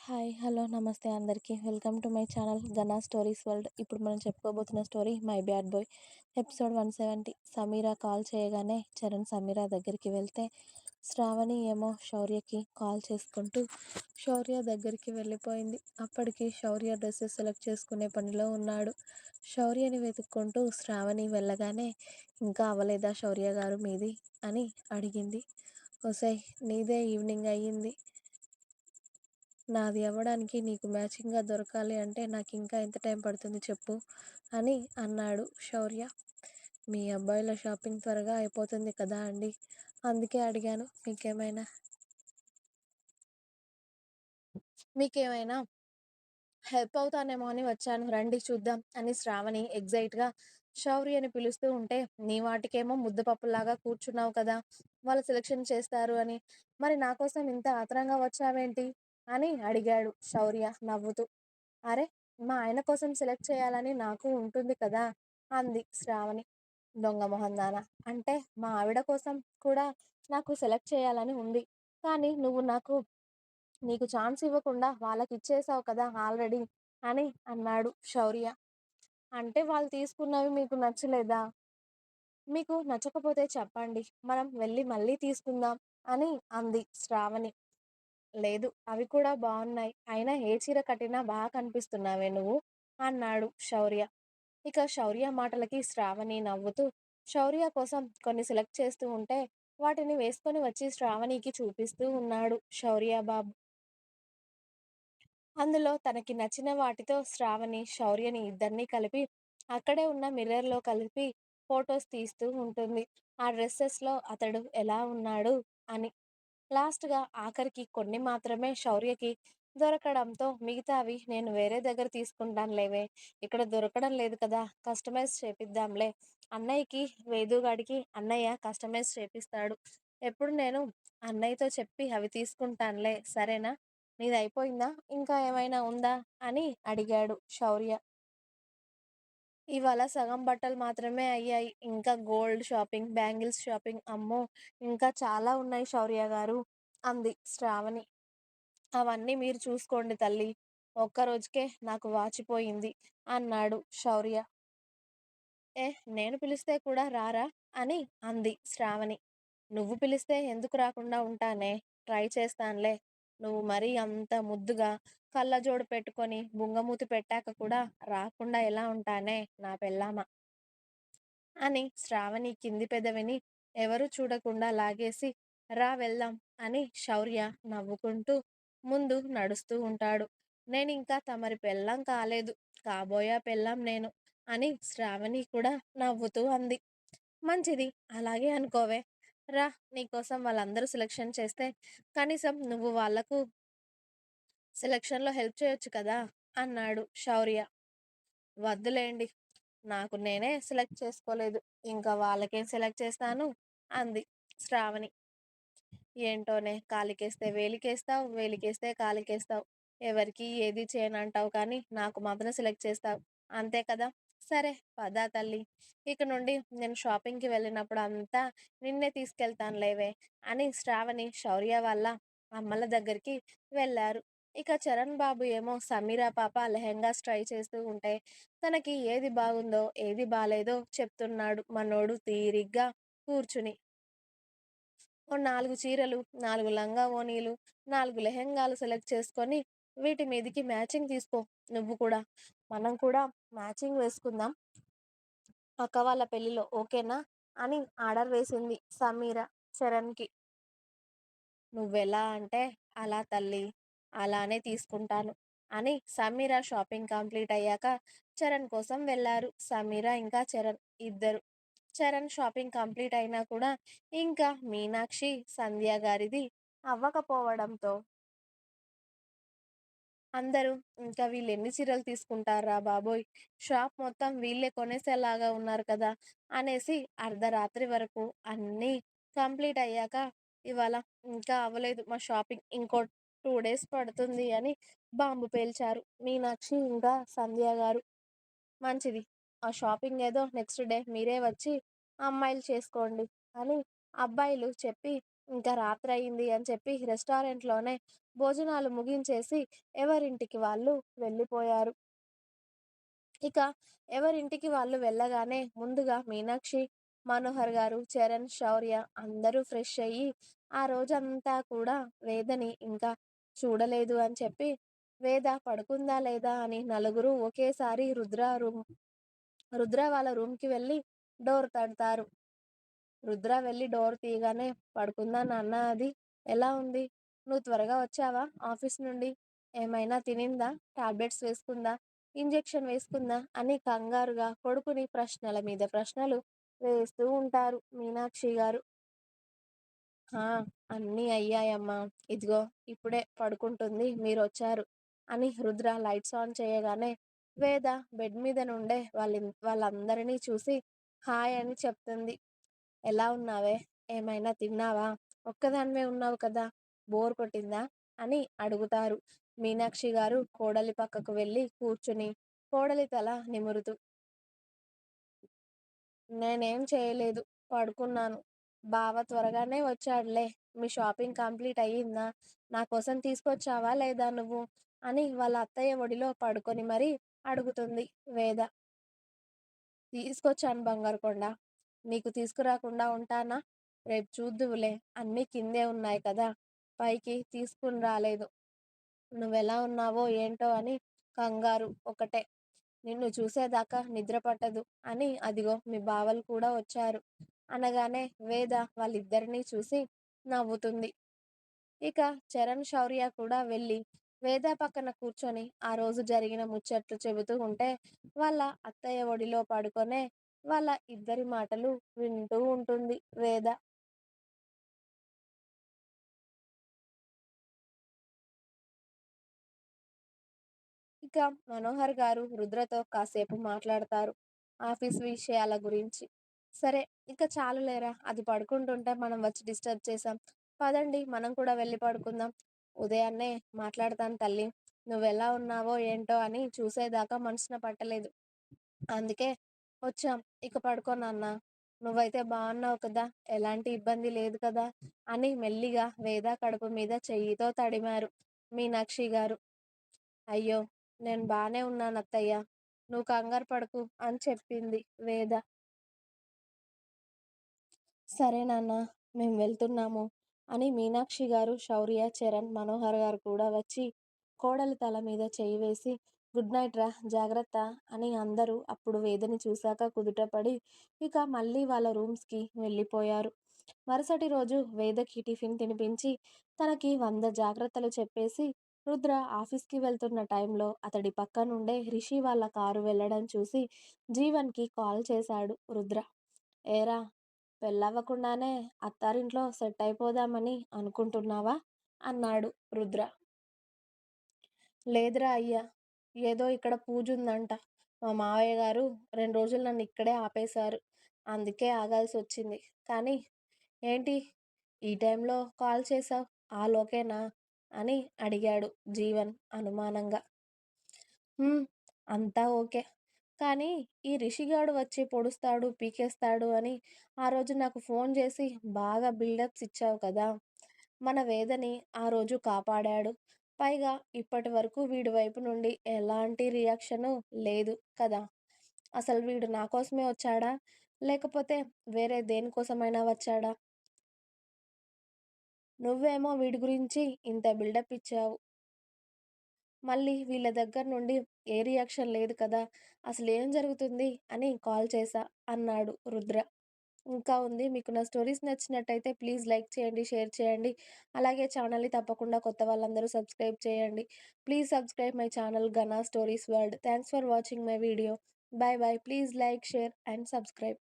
Hi. Hello. నమస్తే అందరికీ. Welcome to my channel 'Ghana stories world'. ఇప్పుడు మనం చెప్పుకోబోతున్న story 'my bad boy' episode 170. Sameera call చేయగానే చరణ్ సమీర దగ్గరికి వెళ్తే శ్రావణి ఏమో శౌర్యకి కాల్ చేసుకుంటూ శౌర్య దగ్గరికి వెళ్ళిపోయింది. అప్పటికి శౌర్య డ్రెస్సెస్ సెలెక్ట్ చేసుకునే పనిలో ఉన్నాడు. శౌర్యని వెతుక్కుంటూ శ్రావణి వెళ్ళగానే ఇంకా అవ్వలేదా శౌర్య గారు మీది అని అడిగింది. ఒసేయ్ నీదే ఈవినింగ్ అయ్యింది, నాది అవ్వడానికి నీకు మ్యాచింగ్‌గా దొరకాలి అంటే నాకింకా ఎంత టైం పడుతుంది చెప్పు అని అన్నాడు శౌర్య. మీ అబ్బాయిల షాపింగ్ త్వరగా అయిపోతుంది కదా అండి, అందుకే అడిగాను. మీకేమైనా హెల్ప్ అవుతానేమో అని వచ్చాను, రండి చూద్దాం అని శ్రావణి ఎగ్జైట్‌గా శౌర్యని పిలుస్తూ ఉంటే, నీ వాటికేమో ముద్దపప్పులాగా కూర్చున్నావు కదా, వాళ్ళు సెలక్షన్ చేస్తారు అని. మరి నా కోసం ఇంత ఆత్రంగా వచ్చావేంటి అని అడిగాడు శౌర్య నవ్వుతూ. అరె! మా ఆయన కోసం సెలెక్ట్ చేయాలని నాకు ఉంటుంది కదా అంది శ్రావణి. దొంగ మొహందాన! అంటే మా ఆవిడ కోసం కూడా నాకు సెలెక్ట్ చేయాలని ఉంది. కానీ నువ్వు నీకు ఛాన్స్ ఇవ్వకుండా వాళ్ళకిచ్చేసావు కదా ఆల్రెడీ అని అన్నాడు శౌర్య. అంటే వాళ్ళు తీసుకున్నవి మీకు నచ్చలేదా? మీకు నచ్చకపోతే చెప్పండి, మనం వెళ్ళి మళ్ళీ తీసుకుందాం అని అంది శ్రావణి. లేదు, అవి కూడా బావున్నాయి. అయినా ఏ చీర కట్టినా కనిపిస్తున్నావే నువ్వు అన్నాడు శౌర్య. ఇక శౌర్య మాటలకి శ్రావణి నవ్వుతూ శౌర్య కోసం కొన్ని సెలెక్ట్ చేస్తూ ఉంటే వాటిని వేసుకొని వచ్చి శ్రావణికి చూపిస్తూ ఉన్నాడు శౌర్య బాబు. అందులో తనకి నచ్చిన వాటితో శ్రావణి, శౌర్యని ఇద్దరిని కలిపి అక్కడే ఉన్న మిర్రర్‌లో కలిపి ఫోటోస్ తీస్తూ ఉంటుంది. ఆ డ్రెసెస్‌లో అతడు ఎలా ఉన్నాడు అని. లాస్ట్‌గా ఆఖరికి కొన్ని మాత్రమే శౌర్యకి దొరకడంతో మిగతావి నేను వేరే దగ్గర తీసుకుంటానులేవే, ఇక్కడ దొరకడం లేదు కదా, కస్టమైజ్ చేపిద్దాంలే. అన్నయ్యకి, వేదుగాడికి అన్నయ్య కస్టమైజ్ చేపిస్తాడు. ఎప్పుడు నేను అన్నయ్యతో చెప్పి అవి తీసుకుంటానులే, సరేనా? నీదయిపోయిందా? ఇంకా ఏమైనా ఉందా అని అడిగాడు శౌర్య. ఇవాళ సగం బట్టలు మాత్రమే అయ్యాయి. ఇంకా గోల్డ్ షాపింగ్, బ్యాంగిల్స్ షాపింగ్, అమ్మో! ఇంకా చాలా ఉన్నాయి శౌర్య గారు అంది శ్రావణి. అవన్నీ మీరు చూసుకోండి తల్లి. ఒక్కరోజుకే నాకు వాచిపోయింది అన్నాడు శౌర్య. ఏ, నేను పిలిస్తే కూడా రారా అని అంది శ్రావణి. నువ్వు పిలిస్తే ఎందుకు రాకుండా ఉంటానే, ట్రై చేస్తానులే. నువ్వు మరీ అంత ముద్దుగా కళ్ళజోడు పెట్టుకొని బుంగమూతి పెట్టాక కూడా రాకుండా ఎలా ఉంటానే నా పెళ్ళామ అని శ్రావణి కింది పెదవిని ఎవరు చూడకుండా లాగేసి రా వెళ్దాం అని శౌర్య నవ్వుకుంటూ ముందు నడుస్తూ ఉంటాడు. నేనింకా తమరి పెళ్ళాం కాలేదు, కాబోయే పెళ్ళాం నేను అని శ్రావణి కూడా నవ్వుతూ అంది. మంచిది, అలాగే అనుకోవే. రా, నీకోసం వాళ్ళందరూ సెలక్షన్ చేస్తే కనీసం నువ్వు వాళ్లకు సెలక్షన్‌లో హెల్ప్ చేయొచ్చు కదా అన్నాడు శౌర్య. వద్దులేండి, నాకు నేనే సెలెక్ట్ చేసుకోలేదు, ఇంకా వాళ్ళకేం సెలెక్ట్ చేస్తాను అంది శ్రావణి. ఏంటోనే, కాలికేస్తే వేలికేస్తావు, వేలికేస్తే కాలికేస్తావు. ఎవరికీ ఏది చేయనంటావు కానీ నాకు మాత్రం సెలెక్ట్ చేస్తావు. అంతే కదా! సరే పదా తల్లి. ఇక నుండి నేను షాపింగ్‌కి వెళ్ళినప్పుడు అంతా నిన్నే తీసుకెళ్తానులేవే అని శ్రావణి శౌర్య వాళ్ళ అమ్మల దగ్గరికి వెళ్ళారు. ఇక చరణ్ బాబు ఏమో సమీరా పాప లెహెంగాస్ ట్రై చేస్తూ ఉంటే తనకి ఏది బాగుందో, ఏది బాలేదో చెప్తున్నాడు మనోడు తీరిగ్గా కూర్చుని. ఓ 4 చీరలు, 4 లంగా ఓణీలు, 4 లెహెంగాలు సెలెక్ట్ చేసుకొని వీటి మీదకి మ్యాచింగ్ తీసుకో నువ్వు కూడా. మనం కూడా మ్యాచింగ్ వేసుకుందాం అక్క వాళ్ళ పెళ్ళిలో, ఓకేనా అని ఆర్డర్ వేసింది సమీర చరణ్‌కి. నువ్వెలా అంటే అలా తల్లి, అలానే తీసుకుంటాను అని సమీర షాపింగ్ కంప్లీట్ అయ్యాక చరణ్ కోసం వెళ్ళారు సమీర ఇంకా చరణ్ ఇద్దరు. చరణ్ షాపింగ్ కంప్లీట్ అయినా కూడా ఇంకా మీనాక్షి, సంధ్య గారిది అవ్వకపోవడంతో అందరూ ఇంకా వీళ్ళెన్ని చీరలు తీసుకుంటార్రా బాబోయ్, షాప్ మొత్తం వీళ్ళే కొనేసేలాగా ఉన్నారు కదా అనేసి అర్ధరాత్రి వరకు అన్నీ కంప్లీట్ అయ్యాక ఇవాళ ఇంకా అవ్వలేదు మా షాపింగ్, ఇంకో 2 డేస్ పడుతుంది అని బాంబు పేల్చారు మీనాక్షి ఇంకా సంధ్య గారు. మంచిది, ఆ షాపింగ్ ఏదో నెక్స్ట్ డే మీరే వచ్చి అమ్మాయిలు చేసుకోండి అని అబ్బాయిలు చెప్పి ఇంకా రాత్రి అయింది అని చెప్పి రెస్టారెంట్లోనే భోజనాలు ముగించేసి ఎవరింటికి వాళ్ళు వెళ్ళిపోయారు. ఇక ఎవరింటికి వాళ్ళు వెళ్ళగానే ముందుగా మీనాక్షి, మనోహర్ గారు, చరణ్, శౌర్య అందరూ ఫ్రెష్ అయ్యి ఆ రోజంతా కూడా వేదని ఇంకా చూడలేదు అని చెప్పి వేద పడుకుందా లేదా అని నలుగురు ఒకేసారి రుద్ర వాళ్ళ రూమ్‌కి వెళ్ళి డోర్ తడతారు. రుద్ర వెళ్ళి డోర్ తీయగానే "పడుకుందా నాన్న అది? ఎలా ఉంది? నువ్వు త్వరగా వచ్చావా ఆఫీస్ నుండి? ఏమైనా తినిందా? టాబ్లెట్స్ వేసుకుందా? ఇంజెక్షన్ వేసుకుందా?" అని కంగారుగా కొడుకుని ప్రశ్నల మీద ప్రశ్నలు వేస్తూ ఉంటారు మీనాక్షి గారు. "ఆ! అన్నీ అయ్యాయమ్మా. ఇదిగో ఇప్పుడే పడుకుంటుంది మీరొచ్చారు" అని రుద్ర లైట్స్ ఆన్ చేయగానే వేద బెడ్ మీద నుండే వాళ్ళందరినీ చూసి హాయ్ అని చెప్తుంది. ఎలా ఉన్నావే? ఏమైనా తిన్నావా? ఒక్కదానివే ఉన్నావు కదా! బోర్ కొట్టిందా? అని అడుగుతారు. మీనాక్షి గారు కోడలి పక్కకు వెళ్ళి కూర్చుని కోడలి తల నిమురుతూ, నేనేం చేయలేదు. పడుకున్నాను. బావ త్వరగానే వచ్చాడులే. మీ షాపింగ్ కంప్లీట్ అయ్యిందా? నా కోసం తీసుకొచ్చావా లేదా నువ్వు? అని వాళ్ళ అత్తయ్య ఒడిలో పడుకొని మరీ అడుగుతుంది వేద. తీసుకొచ్చాను బంగారు కొండ. నీకు తీసుకురాకుండా ఉంటానా? రేపు చూద్దువులే. అన్నీ కిందే ఉన్నాయి కదా! పైకి తీసుకుని రాలేదు. నువ్వెలా ఉన్నావో ఏంటో అని కంగారు ఒకటే. నిన్ను చూసేదాకా నిద్ర పట్టదు అని అదిగో మీ బావలు కూడా వచ్చారు అనగానే వేద వాళ్ళిద్దరినీ చూసి నవ్వుతుంది. ఇక చరణ్, శౌర్య కూడా వెళ్ళి వేద పక్కన కూర్చొని ఆ రోజు జరిగిన ముచ్చట్లు చెబుతూ ఉంటే వాళ్ళ అత్తయ్య ఒడిలో పడుకొనే వాళ్ళ ఇద్దరి మాటలు వింటూ ఉంటుంది వేద. ఇక మనోహర్ గారు రుద్రతో కాసేపు మాట్లాడతారు ఆఫీస్ విషయాల గురించి. సరే, ఇక చాలులేరా, అది పడుకుంటుంటే మనం వచ్చి డిస్టర్బ్ చేశాం. పదండి మనం కూడా వెళ్ళి పడుకుందాం. ఉదయాన్నే మాట్లాడతాను తల్లి. నువ్వెలా ఉన్నావో ఏంటో అని చూసేదాకా మనసున పట్టలేదు. అందుకే వచ్చాం. ఇక పడుకో నాన్న. నువ్వైతే బాగున్నావు కదా! ఎలాంటి ఇబ్బంది లేదు కదా! అని మెల్లిగా వేద కడుపు మీద చెయ్యితో తడిమారు మీనాక్షి గారు. అయ్యో! నేను బానే ఉన్నానత్తయ్య. నువ్వు కంగారు పడకు అని చెప్పింది వేద. సరే నాన్న, మేము వెళ్తున్నాము అని మీనాక్షి గారు, శౌర్య, చరణ్, మనోహర్ గారు కూడా వచ్చి కోడలి తల మీద చెయ్యి వేసి గుడ్ నైట్ రా, జాగ్రత్త అని అందరూ అప్పుడు వేదని చూశాక కుదుటపడి ఇక మళ్ళీ వాళ్ళ రూమ్స్‌కి వెళ్ళిపోయారు. మరుసటి రోజు వేదకి టిఫిన్ తినిపించి తనకి 100 జాగ్రత్తలు చెప్పేసి రుద్ర ఆఫీస్‌కి వెళ్తున్న టైంలో అతడి పక్క నుండే రిషి వాళ్ళ కారు వెళ్ళడం చూసి జీవన్‌కి కాల్ చేశాడు రుద్ర. ఏరా, పెళ్ళవ్వకుండానే అత్తారింట్లో సెట్ అయిపోదామని అనుకుంటున్నావా? అన్నాడు రుద్ర. లేదురా అయ్యా, ఏదో ఇక్కడ పూజుందంట. మా మావయ్య గారు 2 రోజులు నన్ను ఇక్కడే ఆపేశారు. అందుకే ఆగాల్సొచ్చింది. కానీ ఏంటి ఈ టైంలో కాల్ చేశావు? ఆల్ ఓకేనా? అని అడిగాడు జీవన్ అనుమానంగా. హ్మ్. అంతా ఓకే. కానీ ఈ రిషిగాడు వచ్చి పొడుస్తాడు, పీకేస్తాడు అని ఆ రోజు నాకు ఫోన్ చేసి బాగా బిల్డప్స్ ఇచ్చావు కదా! మన వేదని ఆ రోజు కాపాడాడు. పైగా ఇప్పటి వరకు వీడి వైపు నుండి ఎలాంటి రియాక్షను లేదు కదా! అసలు వీడు నా కోసమే వచ్చాడా? లేకపోతే వేరే దేనికోసమైనా వచ్చాడా? నువ్వేమో వీడి గురించి ఇంత బిల్డప్ ఇచ్చావు. మళ్ళీ వీళ్ళ దగ్గర నుండి ఏ రియాక్షన్ లేదు కదా! అసలేం జరుగుతుంది అని కాల్ చేశా అన్నాడు రుద్ర. ఇంకా ఉంది. మీకు నా స్టోరీస్ నచ్చినట్టయితే ప్లీజ్ లైక్ చేయండి, షేర్ చేయండి. అలాగే ఛానల్‌ని తప్పకుండా కొత్త వాళ్ళందరూ సబ్స్క్రైబ్ చేయండి. Please subscribe my channel 'Ghana stories world'. Thanks for watching my video. By by. Please like, share and subscribe.